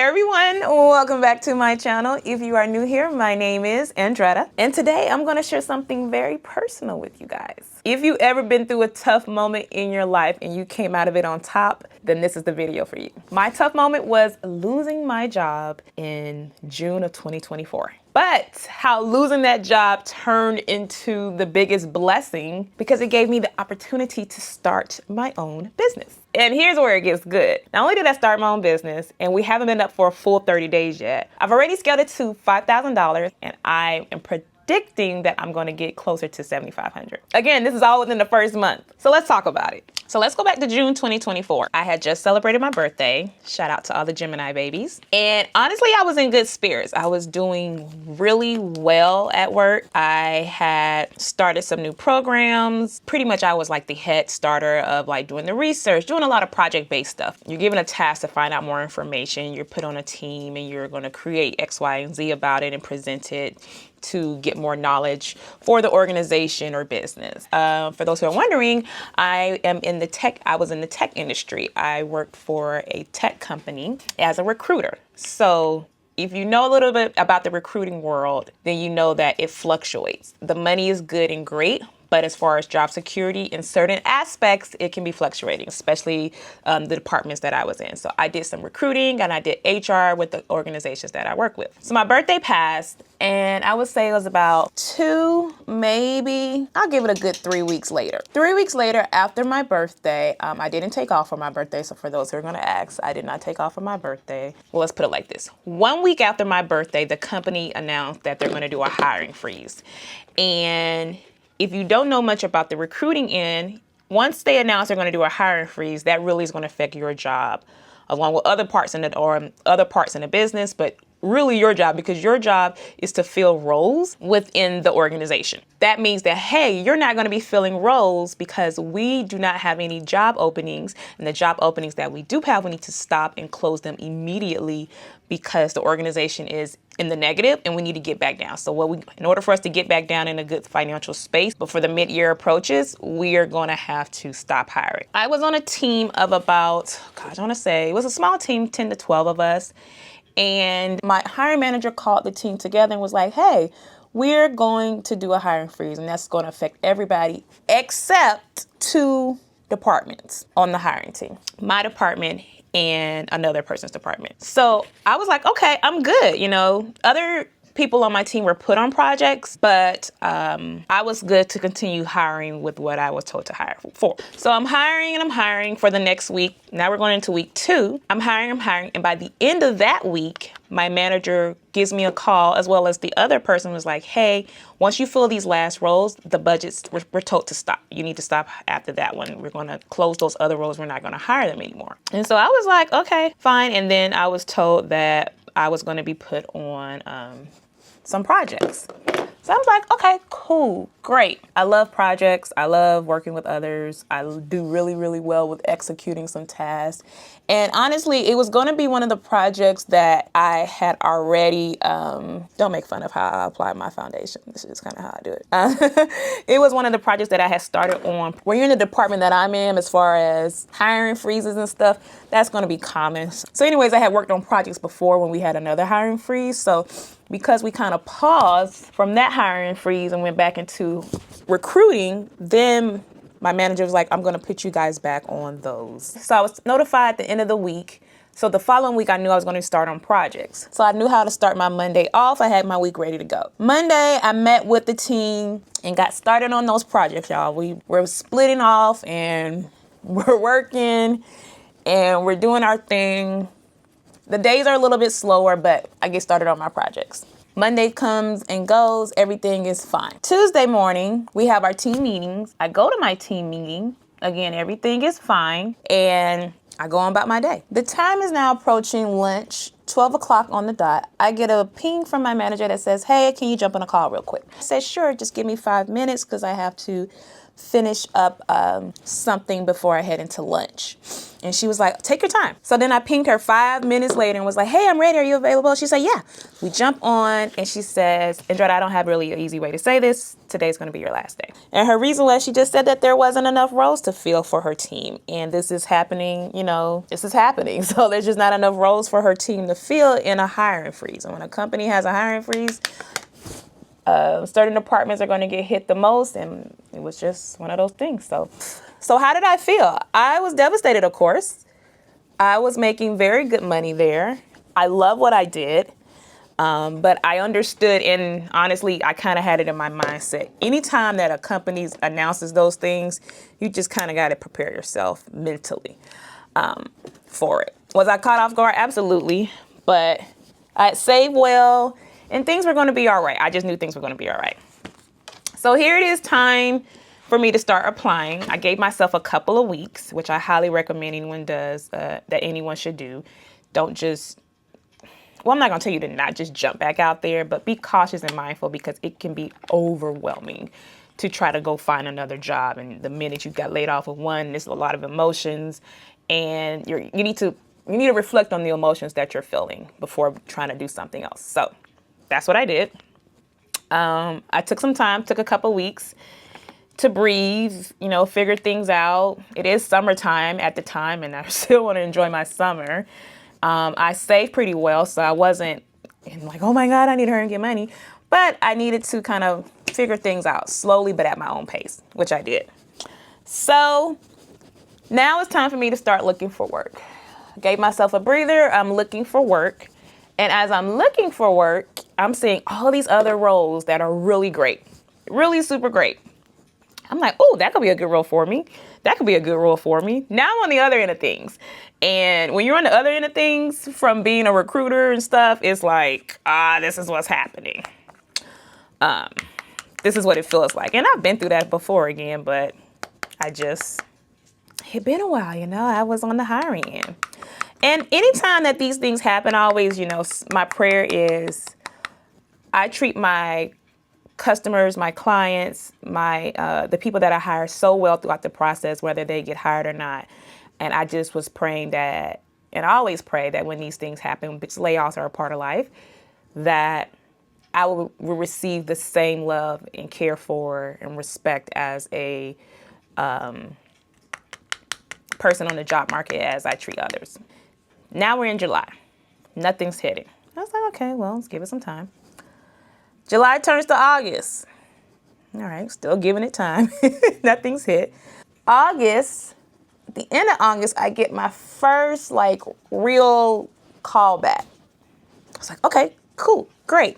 everyone, welcome back to my channel. If you are new here, my name is Andretta, and today I'm going to share something very personal with you guys. If you ever been through a tough moment in your life and you came out of it on top, then this is the video for you. My tough moment was losing my job in June of 2024. But how losing that job turned into the biggest blessing because it gave me the opportunity to start my own business. And here's where it gets good. Not only did I start my own business, and we haven't been up for a full 30 days yet, I've already scaled it to $5,000, and I am predicting that I'm going to get closer to $7,500. Again, this is all within the first month. So let's talk about it. So let's go back to June 2024. I had just celebrated my birthday. Shout out to all the Gemini babies. And honestly, I was in good spirits. I was doing really well at work. I had started some new programs. Pretty much I was like the head starter of like doing the research, doing a lot of project-based stuff. You're given a task to find out more information. You're put on a team and you're going to create X, Y, and Z about it and present it to get more knowledge for the organization or business. For those who are wondering, I was in the tech industry. I worked for a tech company as a recruiter. So if you know a little bit about the recruiting world, then you know that it fluctuates. The money is good and great, but as far as job security in certain aspects, it can be fluctuating, especially the departments that I was in. So I did some recruiting and I did HR with the organizations that I work with. So my birthday passed, and I would say it was about I'll give it a good 3 weeks later. 3 weeks later after my birthday, I didn't take off for my birthday. So for those who are going to ask, I did not take off for my birthday. Well, let's put it like this. 1 week after my birthday, the company announced that they're going to do a hiring freeze. And if you don't know much about the recruiting end, once they announce they're going to do a hiring freeze, that really is going to affect your job, along with other parts in the business, but really your job, because your job is to fill roles within the organization. That means that, hey, you're not going to be filling roles because we do not have any job openings, and the job openings that we do have, we need to stop and close them immediately because the organization is in the negative and we need to get back down. So in order for us to get back down in a good financial space before the mid-year approaches, we are going to have to stop hiring. I was on a team of about, it was a small team, 10 to 12 of us. And my hiring manager called the team together and was like, hey, we're going to do a hiring freeze, and that's going to affect everybody except 2 departments on the hiring team. My department and another person's department. So I was like, okay, I'm good. Other people on my team were put on projects, but I was good to continue hiring with what I was told to hire for. So I'm hiring for the next week. Now we're going into week 2. I'm hiring. And by the end of that week, my manager gives me a call, as well as the other person was like, hey, once you fill these last roles, the budgets, we're told to stop. You need to stop after that one. We're going to close those other roles. We're not going to hire them anymore. And so I was like, okay, fine. And then I was told that I was going to be put on some projects. So I was like, okay, cool, great. I love projects. I love working with others. I do really, really well with executing some tasks. And honestly, it was going to be one of the projects that I had already, don't make fun of how I apply my foundation. This is kind of how I do it. It was one of the projects that I had started on. When you're in the department that I'm in, as far as hiring freezes and stuff, that's going to be common. So anyways, I had worked on projects before when we had another hiring freeze. So because we kind of paused from that hiring freeze and went back into recruiting, then my manager was like, I'm going to put you guys back on those. So I was notified at the end of the week. So the following week, I knew I was going to start on projects. So I knew how to start my Monday off. I had my week ready to go. Monday, I met with the team and got started on those projects, y'all. We were splitting off and we're working and we're doing our thing. The days are a little bit slower, but I get started on my projects. Monday comes and goes. Everything is fine. Tuesday morning, we have our team meetings. I go to my team meeting. Again, everything is fine. And I go on about my day. The time is now approaching lunch, 12 o'clock on the dot. I get a ping from my manager that says, hey, can you jump on a call real quick? I said, sure, just give me 5 minutes because I have to finish up something before I head into lunch. And she was like, take your time. So then I pinged her 5 minutes later and was like, hey, I'm ready. Are you available? She said, yeah. We jump on and she says, Andretta, I don't have really an easy way to say this. Today's going to be your last day. And her reason was she just said that there wasn't enough roles to fill for her team. And this is happening, this is happening. So there's just not enough roles for her team to fill in a hiring freeze. And when a company has a hiring freeze, certain departments are going to get hit the most. And it was just one of those things. So how did I feel? I was devastated, of course. I was making very good money there. I love what I did. But I understood, and honestly, I kind of had it in my mindset. Anytime that a company announces those things, you just kind of got to prepare yourself mentally for it. Was I caught off guard? Absolutely. But I saved well, and things were going to be all right. I just knew things were going to be all right. So here it is, time for me to start applying. I gave myself a couple of weeks, which I highly recommend anyone does, that anyone should do. Don't just, I'm not going to tell you to not just jump back out there, but be cautious and mindful because it can be overwhelming to try to go find another job. And the minute you got laid off of one, there's a lot of emotions, and you need to reflect on the emotions that you're feeling before trying to do something else. So that's what I did. I took some time, took a couple weeks to breathe, figure things out. It is summertime at the time, and I still want to enjoy my summer. I saved pretty well, so I wasn't like, oh my God, I need to hurry and get money. But I needed to kind of figure things out slowly, but at my own pace, which I did. So now it's time for me to start looking for work. I gave myself a breather. I'm looking for work. And as I'm looking for work, I'm seeing all these other roles that are really great, really super great. I'm like, oh, that could be a good role for me. That could be a good role for me. Now I'm on the other end of things. And when you're on the other end of things from being a recruiter and stuff, it's like, this is what's happening. This is what it feels like. And I've been through that before again, but it's been a while, I was on the hiring end. And anytime that these things happen, I always, my prayer is I treat my customers, my clients, the people that I hire so well throughout the process, whether they get hired or not. And I just was praying that, and I always pray that when these things happen, because layoffs are a part of life, that I will receive the same love and care for and respect as a person on the job market as I treat others. Now we're in July. Nothing's hitting. I was like, okay, well, let's give it some time. July turns to August. All right, still giving it time. Nothing's hit. August, at the end of August, I get my first real call back. I was like, okay, cool, great.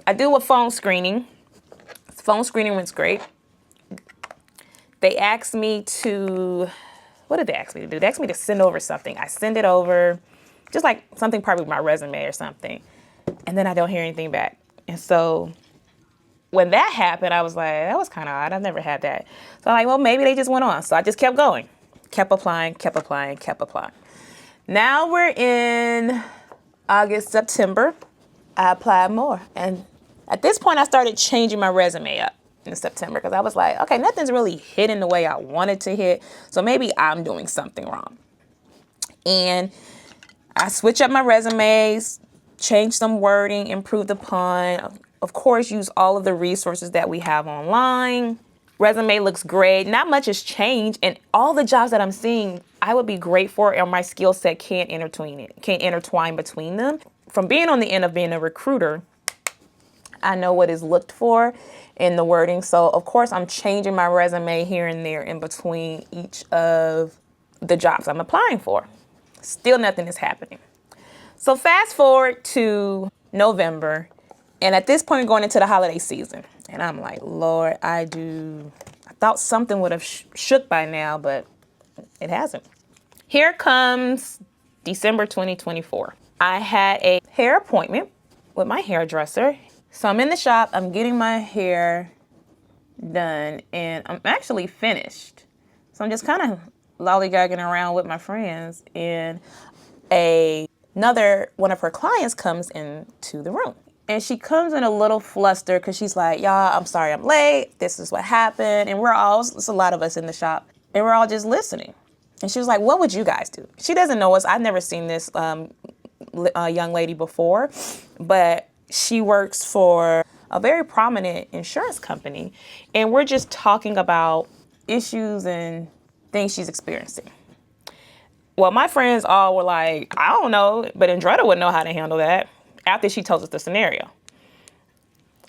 I do a phone screening. Phone screening went great. They asked me to, what did they ask me to do? They asked me to send over something. I send it over, just like something probably with my resume or something. And then I don't hear anything back. And so when that happened, I was like, that was kind of odd. I've never had that. So I'm like, well, maybe they just went on. So I just kept going, kept applying. Now we're in August, September. I applied more. And at this point, I started changing my resume up in September because I was like, okay, nothing's really hitting the way I wanted to hit. So maybe I'm doing something wrong. And I switch up my resumes, change some wording, improved upon, of course, use all of the resources that we have online. Resume looks great. Not much has changed. And all the jobs that I'm seeing, I would be great for, and my skill set can't intertwine between them. From being on the end of being a recruiter, I know what is looked for in the wording. So, of course, I'm changing my resume here and there in between each of the jobs I'm applying for. Still nothing is happening. So fast forward to November, and at this point going into the holiday season, and I'm like, Lord, I thought something would have shook by now, but it hasn't. Here comes December 2024. I had a hair appointment with my hairdresser. So I'm in the shop, I'm getting my hair done, and I'm actually finished. So I'm just kind of lollygagging around with my friends, and another one of her clients comes into the room. And she comes in a little fluster because she's like, y'all, I'm sorry I'm late. This is what happened. And it's a lot of us in the shop, and we're all just listening. And she was like, what would you guys do? She doesn't know us. I've never seen this young lady before, but she works for a very prominent insurance company. And we're just talking about issues and things she's experiencing. Well, my friends all were like, I don't know, but Andretta would know how to handle that after she told us the scenario.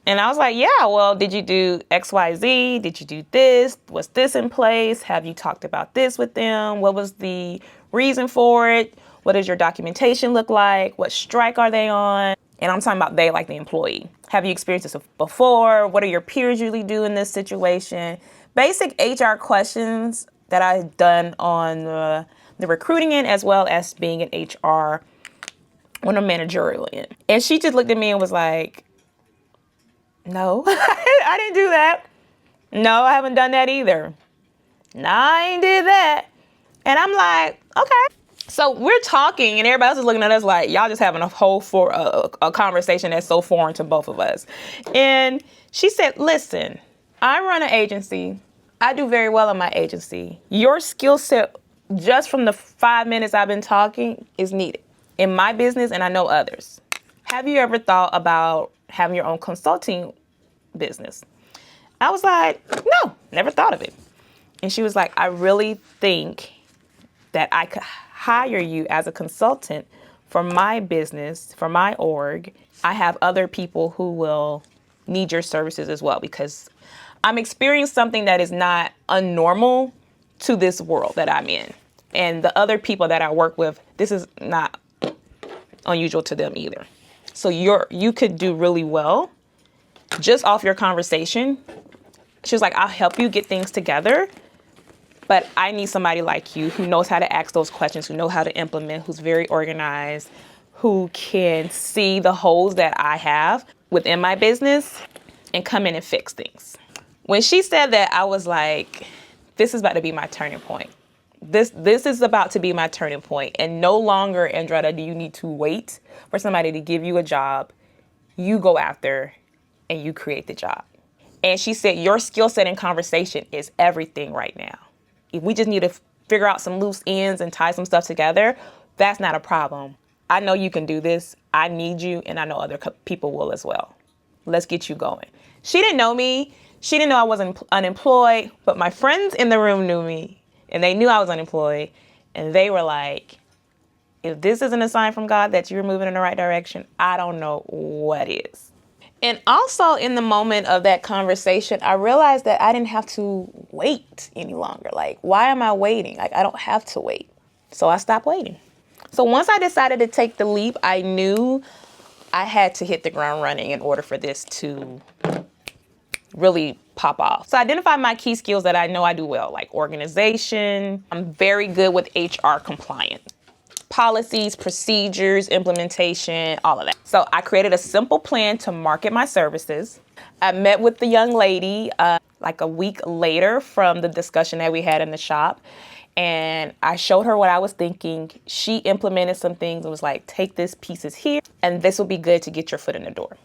And I was like, yeah, well, did you do X, Y, Z? Did you do this? Was this in place? Have you talked about this with them? What was the reason for it? What does your documentation look like? What strike are they on? And I'm talking about they, like the employee. Have you experienced this before? What do your peers usually do in this situation? Basic HR questions that I've done on the recruiting end, as well as being an HR on a managerial end. And she just looked at me and was like, no, I didn't do that. No, I haven't done that either. Nah, I ain't did that. And I'm like, okay. So we're talking and everybody else is looking at us like, y'all just having a conversation that's so foreign to both of us. And she said, listen, I run an agency. I do very well in my agency. Your skill set, just from the 5 minutes I've been talking, is needed in my business, and I know others. Have you ever thought about having your own consulting business? I was like, no, never thought of it. And she was like, I really think that I could hire you as a consultant for my business, for my org. I have other people who will need your services as well, because I'm experiencing something that is not unnormal to this world that I'm in. And the other people that I work with, this is not unusual to them either. So you could do really well just off your conversation. She was like, I'll help you get things together, but I need somebody like you who knows how to ask those questions, who knows how to implement, who's very organized, who can see the holes that I have within my business and come in and fix things. When she said that, I was like, this is about to be my turning point. This is about to be my turning point. And no longer, Andretta, do you need to wait for somebody to give you a job. You go after and you create the job. And she said, your skill set and conversation is everything right now. If we just need to figure out some loose ends and tie some stuff together, that's not a problem. I know you can do this. I need you, and I know other people will as well. Let's get you going. She didn't know me. She didn't know I wasn't unemployed, but my friends in the room knew me, and they knew I was unemployed, and they were like, if this isn't a sign from God that you're moving in the right direction, I don't know what is. And also in the moment of that conversation, I realized that I didn't have to wait any longer. Like, why am I waiting? Like, I don't have to wait. So I stopped waiting. So once I decided to take the leap, I knew I had to hit the ground running in order for this to really pop off. So I identified my key skills that I know I do well, like organization. I'm very good with HR compliance. Policies, procedures, implementation, all of that. So I created a simple plan to market my services. I met with the young lady like a week later from the discussion that we had in the shop. And I showed her what I was thinking. She implemented some things and was like, take this pieces here, and this will be good to get your foot in the door.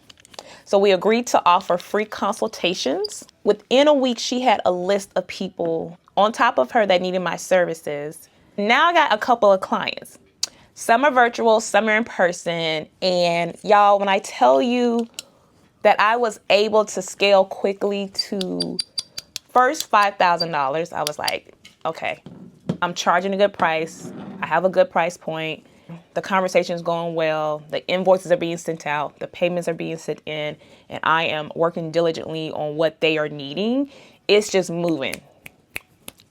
So we agreed to offer free consultations. Within a week, she had a list of people on top of her that needed my services. Now I got a couple of clients. Some are virtual, some are in person. And y'all, when I tell you that I was able to scale quickly to first $5,000, I was like, okay, I'm charging a good price. I have a good price point. The conversation is going well. The invoices are being sent out. The payments are being sent in. And I am working diligently on what they are needing. It's just moving.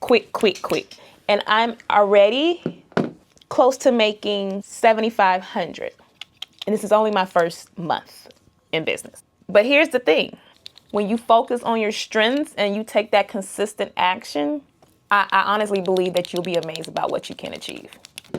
Quick. And I'm already close to making $7,500. And this is only my first month in business. But here's the thing. When you focus on your strengths and you take that consistent action, I honestly believe that you'll be amazed about what you can achieve.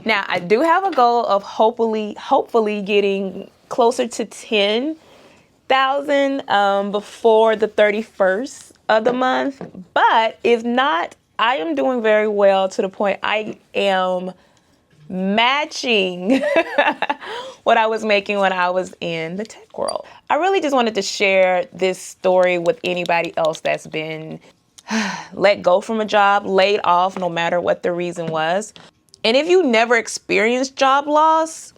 Now, I do have a goal of hopefully getting closer to 10,000 before the 31st of the month. But if not, I am doing very well to the point I am matching what what I was making when I was in the tech world. I really just wanted to share this story with anybody else that's been let go from a job, laid off, no matter what the reason was. And if you never experienced job loss,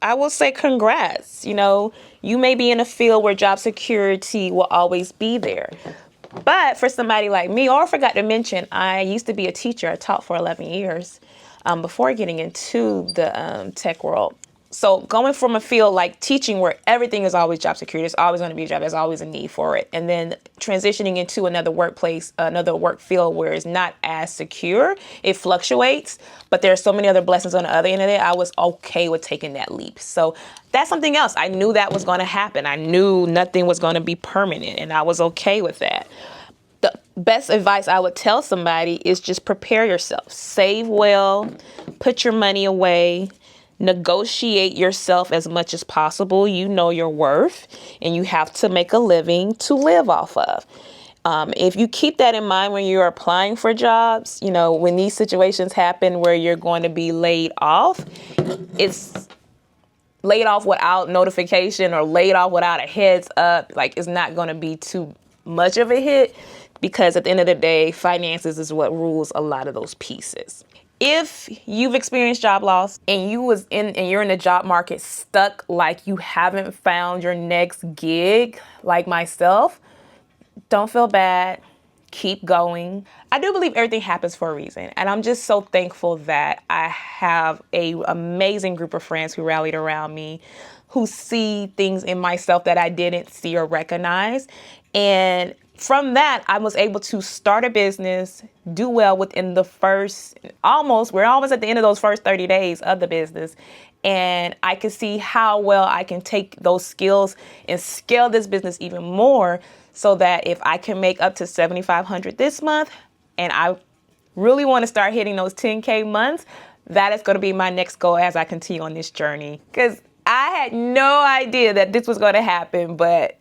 I will say congrats. You know, you may be in a field where job security will always be there. But for somebody like me, or I forgot to mention, I used to be a teacher. I taught for 11 years before getting into the tech world. So going from a field like teaching where everything is always job security, there's always going to be a job, there's always a need for it. And then transitioning into another workplace, another work field where it's not as secure, it fluctuates, but there's so many other blessings on the other end of it, I was okay with taking that leap. So that's something else. I knew that was going to happen. I knew nothing was going to be permanent, and I was okay with that. The best advice I would tell somebody is just prepare yourself. Save well, put your money away, negotiate yourself as much as possible. You know your worth, and you have to make a living to live off of. If you keep that in mind when you're applying for jobs, you know, when these situations happen where you're going to be laid off, it's laid off without notification or laid off without a heads up. Like, it's not going to be too much of a hit, because at the end of the day, finances is what rules a lot of those pieces. If you've experienced job loss and you're in the job market stuck, like you haven't found your next gig, like myself, don't feel bad. Keep going. I do believe everything happens for a reason. And I'm just so thankful that I have an amazing group of friends who rallied around me, who see things in myself that I didn't see or recognize. And from that, I was able to start a business, do well within the we're almost at the end of those first 30 days of the business. And I can see how well I can take those skills and scale this business even more, so that if I can make up to $7,500 this month, and I really want to start hitting those 10K months, that is going to be my next goal as I continue on this journey. Because I had no idea that this was going to happen, but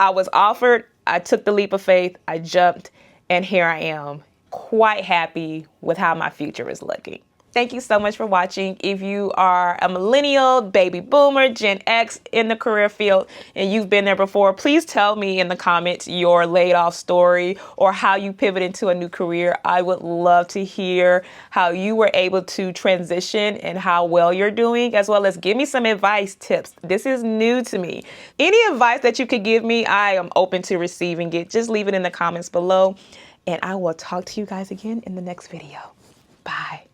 I was offered, I took the leap of faith, I jumped, and here I am, quite happy with how my future is looking. Thank you so much for watching. If you are a millennial, baby boomer, Gen X in the career field, and you've been there before, please tell me in the comments your laid off story or how you pivoted into a new career. I would love to hear how you were able to transition and how well you're doing, as well as give me some advice, tips. This is new to me. Any advice that you could give me, I am open to receiving it. Just leave it in the comments below, and I will talk to you guys again in the next video. Bye.